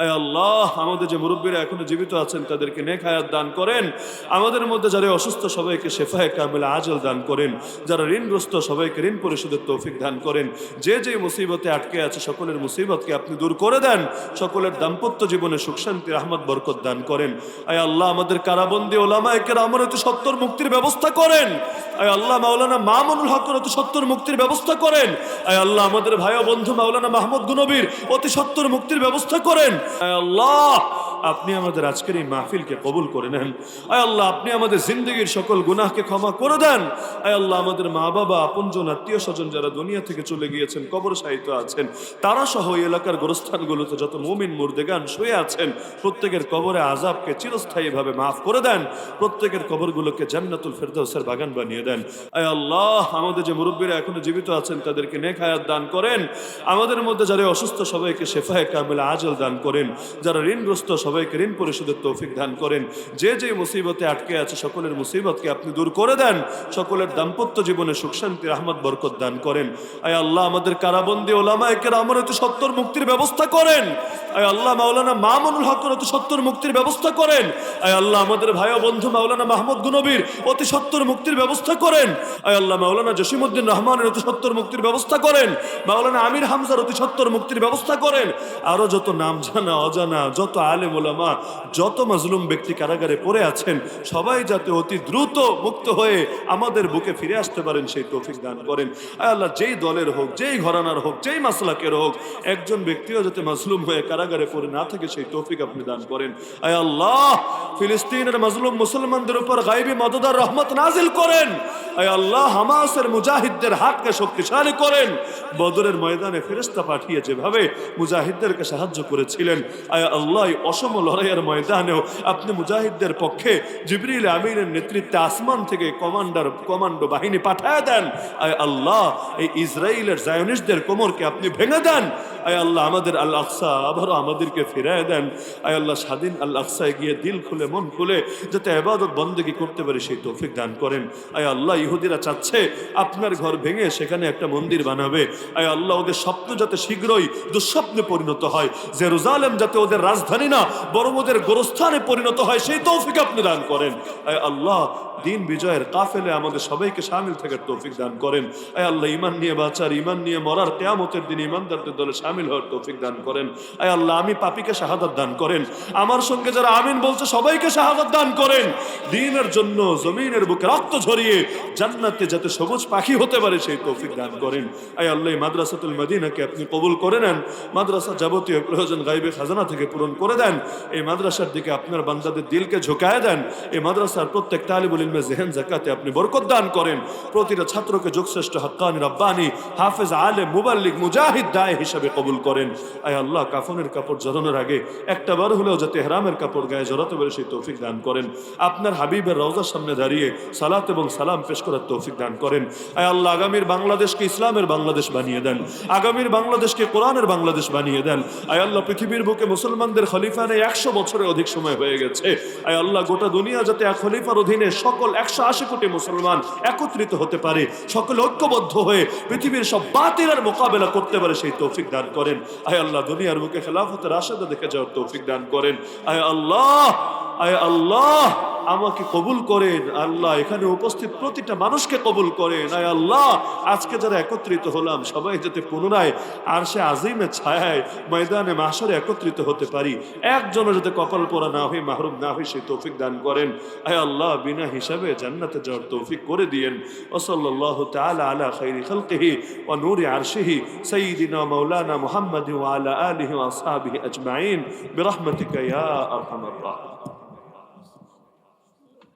আয় আল্লাহ, আমাদের যে মুরব্বীরা এখনো জীবিত আছেন তাদেরকে নেক হায়াত দান করেন। আমাদের মধ্যে যারা অসুস্থ সবাইকে শেফায়ে কামিলা আজল দান করেন। যারা ঋণগ্রস্ত সবাইকে ঋণ পরিশোধের তৌফিক দান করেন। যে যে মুসিবতে আটকে আছে সকলের মুসিবতকে আপনি দূর করে দেন। সকলের দাম্পত্য জীবনে সুখ শান্তি রহমত বরকত দান করেন। আয় আল্লাহ, আমাদের কারাবন্দী ওলামায়ে কেরামের অতি সত্বর মুক্তির ব্যবস্থা করেন। আয় আল্লাহ, মাওলানা মামুনুল হকের অতি সত্বর মুক্তির ব্যবস্থা করেন। আয় আল্লাহ, আমাদের ভাই ও বন্ধু মাওলানা মাহমুদ গুনবীর অতি সত্বর মুক্তির ব্যবস্থা করেন। আয় আল্লাহ, আপনি আমাদের আজকের এই মাহফিলকে কবুল করে নেন। আয় আল্লাহ, আপনি আমাদের জিন্দগির সকল গুনাহকে ক্ষমা করে দেন। আয় আল্লাহ, আমাদের মা বাবা, আপনজন, আত্মীয় স্বজন যারা দুনিয়া থেকে চলে গিয়েছেন, কবর শায়িত আছেন, তারা সহ এই এলাকার গোরস্থানগুলোতে যত মুমিন মুর্দেগান শুয়ে আছেন, প্রত্যেকের কবরে আযাবকে চিরস্থায়ীভাবে মাফ করে দেন। প্রত্যেকের কবরগুলোকে জান্নাতুল ফেরদাউসের বাগান বানিয়ে দেন। আয় আল্লাহ, আমাদের যে মুরব্বীরা এখনো জীবিত আছেন তাদেরকে নেক হায়াত দান করেন। আমাদের মধ্যে যারা অসুস্থ সবাইকে শেফায়ে কামিলা আজল দান করেন। যারা ঋণগ্রস্ত সবাইকে ঋণ পরিশোধের তৌফিক দান করেন। যে যে মুসিবতে আটকে আছে সকলের মুসিবতকে আপনি দূর করে দেন। সকলের দাম্পত্য জীবনে সুখ শান্তি রহমত বরকত দান করেন। আয় আল্লাহ, আমাদের কারাবন্দী ওলামায়ে কেরামের অতি সত্বর মুক্তির ব্যবস্থা করেন। আয় আল্লাহ, মাওলানা মামুনুল হকের অতি সত্বর মুক্তির ব্যবস্থা করেন। আয় আল্লাহ, আমাদের ভাই ও বন্ধু মাওলানা মাহমুদ গুনবীর অতি সত্বর মুক্তির ব্যবস্থা করেন। আয় আল্লাহ, মাওলানা জসিমউদ্দিন রহমানের অতি সত্বর মুক্তির ব্যবস্থা করেন। মাওলানা আমির হামজার অতি সত্বর মুক্তির ব্যবস্থা করেন। আরো যত নাম জানা অজানা যত আলেম ওলামা, যত মাজলুম ব্যক্তি কারাগারে পড়ে আছেন, সবাই যাতে অতি দ্রুত মুক্ত হয়ে আমাদের বুকে ফিরে আসতে পারেন সেই তৌফিক দান করেন। আয় আল্লাহ, যেই দলের হোক, যেই ঘরানার হোক, যেই মাসলাকের হোক, একজন ব্যক্তিও যাতে মাজলুম হয়ে কারাগারে পড়ে না থাকে সেই তৌফিক আপনি দান করেন। আয় আল্লাহ, ফিলিস্তিনের মাজলুম মুসলমানদের উপর গায়বী মদদ আর রহমত নাজিল করেন। আয় আল্লাহ, হামাসের মুজাহিদদের হাতকে শক্তিশালী করেন। বদরের ময়দানে ফেরেশতা পাঠিয়ে যেভাবে মুজাহিদদেরকে সাহায্য করেছিলেন, আয় আল্লাহ, এই অসম লড়াইয়ের ময়দানেও আপনি মুজাহিদদের পক্ষে জিবরিল আমিনের নেতৃত্বে আসমান থেকে কমান্ডো বাহিনী পাঠায় দেন। আয় আল্লাহ, এই ইসরায়েলের জায়নিস্টদের কোমরকে আপনি ভেঙে দেন। আয় আল্লাহ, আমাদের আল আকসা আবারও আমাদেরকে ফিরায় দেন। আয় আল্লাহ, স্বাধীন আল আকসায় গিয়ে দিল খুলে মন খুলে যাতে ইবাদত বন্দেগী করতে পারে সেই তৌফিক দান করেন। আয় আল্লাহ, ইহুদিরা চাচ্ছে আপনার ঘর ভেঙে সেখানে একটা মন্দির বানাবে। আয় আল্লাহ, ওদের স্বপ্ন যাতে শীঘ্রই দুঃস্বপ্নে পরিণত হয়। জেরুজালেম যাতে ওদের রাজধানী না বরং ওদের গোরস্থানে পরিণত হয় সেই তৌফিক আপনি দান করেন। আয় আল্লাহ, দিন বিজয়ের কাফেলে আমাদের সবাইকে শামিল থাকার তৌফিক দান করেন। আয় আল্লাহ, ঈমান নিয়ে বাঁচার, ঈমান নিয়ে মরার, কিয়ামতের দিন ঈমানদারদের দলে শামিল হওয়ার তৌফিক দান করেন। আয় আল্লাহ, আমি পাপীকে শাহাদাত দান করেন। আমার সঙ্গে যারা আমিন বলছে সবাইকে শাহাদাত দান করেন। দ্বীনের জন্য জমিনের বুকে রক্ত ঝরিয়ে জান্নাতে যাতে সবুজ পাখি হতে পারে সেই তৌফিক দান করেন। আয় আল্লাহ, মাদ্রাসাতুল মদিনাকে আপনি কবুল করে নেন। মাদ্রাসা যাবতীয় প্রয়োজন গায়বে খাজানা থেকে পূরণ করে দেন। এই মাদ্রাসার দিকে আপনার বান্দাদের দিলকে ঝুঁকায় দেন। এই মাদ্রাসার প্রত্যেক তালিবুল ইলমে জেহেন যাকাতে আপনি বরকত দান করেন। প্রতিটা ছাত্রকে যোগশ্রেষ্ঠ হাক্কানি রাব্বানি হাফেজ আলেম মুবাল্লিগ মুজাহিদ দায়ে হিসাবে কবুল করেন। আয় আল্লাহ, কাফনের কাপড় জড়ানোর আগে একটা বার হলেও যাতে ইহরামের কাপড় গায়ে জড়াতে পারে সেই তৌফিক দান করেন। আপনার হাবিবের রওজার সামনে দাঁড়িয়ে সালাত এবং সালাম পেশ করার তৌফিক দান করেন। আয় আল্লাহ, আগামীর বাংলাদেশকে ইসলামের বাংলাদেশ বানিয়ে দেন। আগামীর বাংলাদেশকে কোরআনের বাংলাদেশ বানিয়ে দেন। আয় আল্লাহ, পৃথিবীর বুকে মুসলমানদের খলিফা নেই 100 বছরের অধিক সময় হয়ে গেছে। আয় আল্লাহ, গোটা দুনিয়া যাতে এক খলিফার অধীনে সকল 180 কোটি মুসলমান একত্রিত হতে পারে, সকলে ঐক্যবদ্ধ হয়ে পৃথিবীর সব বাতিলের মোকাবেলা করতে পারে সেই তৌফিক দান করেন। আয় আল্লাহ, দুনিয়ার বুকে খেলাফতের রাশেদা দেখে যাওয়ার তৌফিক দান করেন। আয় আল্লাহ, আয় আল্লাহ, আমাকে কবুল করেন। আল্লাহ, এখানে উপস্থিত প্রতিটা মানুষকে কবুল করেন। আয় আল্লাহ, আজকে যারা একত্রিত হলাম সবাই যাতে পুনরায় আরশে আজিমের ছায়ায় ময়দানে মাহশরে একত্রিত হতে পারি। একজনও যাতে কপাল পোড়া না হয়ে মাহরুম না হয়ে সেই তৌফিক দান করেন। আয় আল্লাহ, বিনা হিসাবে জান্নাতে যাওয়ার তৌফিক করে দিয়েন। ওয়াসাল্লাল্লাহু তাআলা আলা খাইরি খালকিহি ওয়া নূরি আরশিহি সাইয়্যিদিনা মাওলানা মুহাম্মাদিন ওয়া আলা আলিহি ওয়া আসহাবিহি আজমাইন বিরহমাতিকা ইয়া আরহামার রাহিমিন।